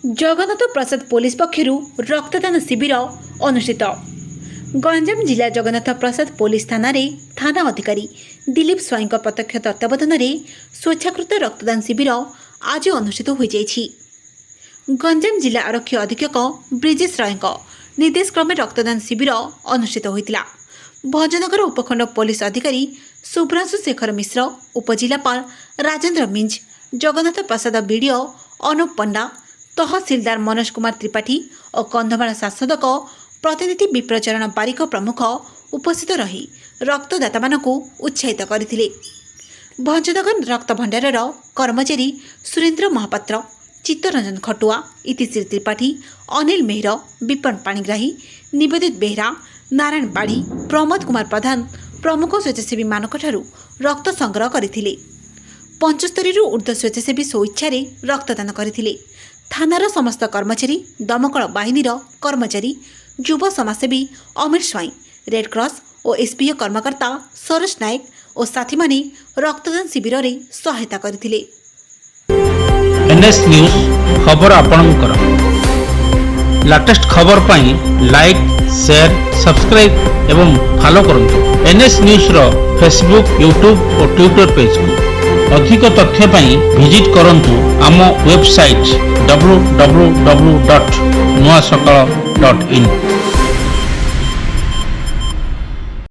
जगन्नाथ प्रसाद police पक्षर रक्तदान शिविर अनुष्ठित। गंजाम जिला जगन्नाथ प्रसाद पुलिस थाना अधिकारी दिलीप स्वाई प्रत्यक्ष तत्वावधान में स्वेच्छाकृत रक्तदान शिविर आज अनुष्ठित हो जाइछि। गंजाम जिला आरक्षी अधीक्षक ब्रिजेश राय निर्देश क्रमे रक्तदान शिविर अनुष्ठित होता। भंजनगर उपखंड पुलिस अधिकारी शुभ्रांशु शेखर मिश्र, उपजिलापाल राजेन्द्र मिंज, जगन्नाथ प्रसाद बीडीओ अनुप पंडा, तहसीलदार मनोज कुमार त्रिपाठी और कंधमाल शासक प्रतिनिधि विप्रचरण बारिक प्रमुख उपस्थित रही रक्तदाता मानकु उत्साहित करथिले। भंजनगर रक्त भंडारर कर्मचारी सुरेन्द्र महापात्र, चित्तरंजन खटुआ, इतिश्री त्रिपाठी, अनिल मेहर, विपन पाणिग्राही, निवेदित बेहरा, नारायण बाड़ी, प्रमोद कुमार प्रधान प्रमुख स्वेच्छासेवी मानकठारु रक्त संग्रह करथिले। 75 ऊर्ध्व स्वेच्छासेवी स्वेच्छा रक्तदान करथिले। थानार समस्त कर्मचारी, दमकल बाहिनीर कर्मचारी, युव समाजसेवी अमीर स्वाई, रेडक्रॉस और एसपीओ कर्मकर्ता सरोज नायक और साथी माने रक्तदान शिविर रे सहायता करथिले। NS न्यूज खबर आपणकर लेटेस्ट खबर पाई लाइक, शेयर, सब्सक्राइब एवं फॉलो करंतु NS न्यूज रो फेसबुक, यूट्यूब और ट्विटर पेज को। अधिक तथ्य पाई विजिट करंतु आम वेबसाइट www.nuasakala.in।